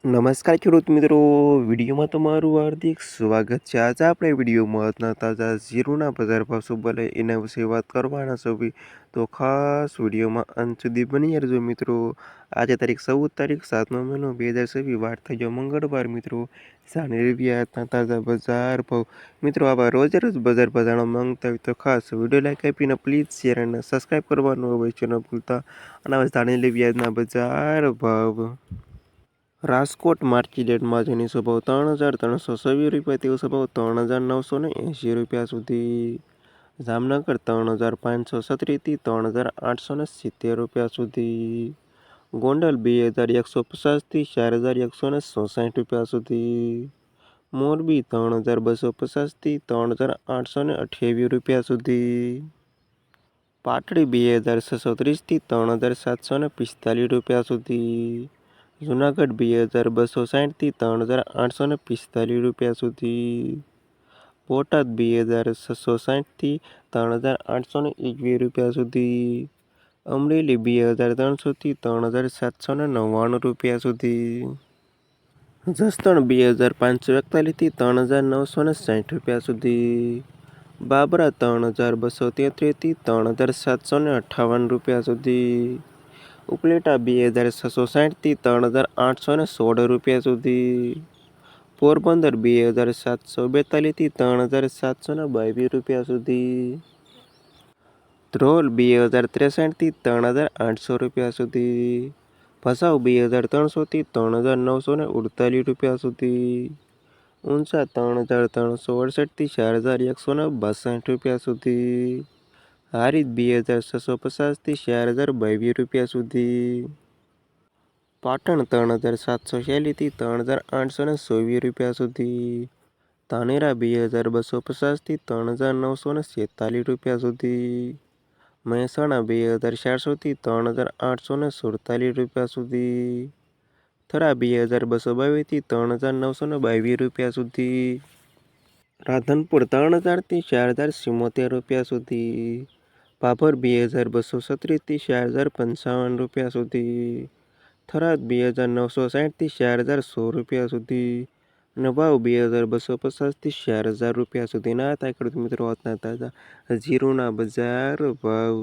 નમસ્કાર ખેડૂત મિત્રો, વિડીયોમાં તમારું હાર્દિક સ્વાગત છે। આજે આપણે વિડીયોમાં આજના તાજા જીરુના બજાર ભાવ શું બોલે એના વિશે વાત કરવાના છે। તો ખાસ વિડીયોમાં અંત સુધી બની રહેજો મિત્રો। આજે તારીખ 14 મહિનો 2026 વાર થઈ ગયો મંગળવાર મિત્રો। જાણી લેવીએ આજના તાજા બજાર ભાવ મિત્રો। આવા રોજ બજાર ભાવ જાણવા માંગતા હોય તો ખાસ વિડીયો લાઈક આપીને પ્લીઝ શેર અને સબસ્ક્રાઈબ કરવાનું અવશ્ય ન ભૂલતા। અને હવે જાણી લેવીએ આજના બજાર ભાવ। રાજકોટ માર્કેટમાં જેની સ્વભાવ 3,326 તેવો સ્વભાવ 3,980 રૂપિયા સુધી। જામનગર 3,537 થી 3,870 રૂપિયા સુધી। ગોંડલ 2,150 થી 4,166 રૂપિયા સુધી। મોરબી 3,250 થી 3,828 રૂપિયા સુધી। પાટડી 2,630 થી 3,745 રૂપિયા સુધી। જુનાગઢ 2,260 થી 3,845 રૂપિયા સુધી। બોટાદ 2,660 થી 3,821 રૂપિયા સુધી। અમરેલી 2,300 થી 3,799 રૂપિયા સુધી। જસદણ 2,541 થી 3,960 રૂપિયા સુધી। બાબરા 3,233 થી 3,758 રૂપિયા સુધી। ઉપલેટા 2,660 થી 3,816 રૂપિયા સુધી। પોરબંદર 2,742 થી 3,722 રૂપિયા સુધી। ધ્રોલ 2,063 થી 3,800 રૂપિયા સુધી। ભચાઉ 2,300 થી 3,948 રૂપિયા સુધી। ઊંઝા 3,368 થી 4,162 રૂપિયા સુધી। હારીજ 2,650 થી 4,022 રૂપિયા સુધી। પાટણ 3,746 થી 3,824 રૂપિયા સુધી। ધાનેરા 2,250 થી 3,946 રૂપિયા સુધી। મહેસાણા 2,400 થી 3,847 રૂપિયા સુધી। થરા 2,222 થી 3,922 રૂપિયા સુધી। રાધનપુર 3,000 થી 4,074 રૂપિયા સુધી। ભાભર 2,236 થી 4,055 રૂપિયા સુધી। થરાદ 2,960 થી 4,100 રૂપિયા સુધી। અને વાવ 2,250 થી 4,000 રૂપિયા સુધી ના થાય ખેડૂત મિત્રો આજના તાજા જીરુના બજાર ભાવ।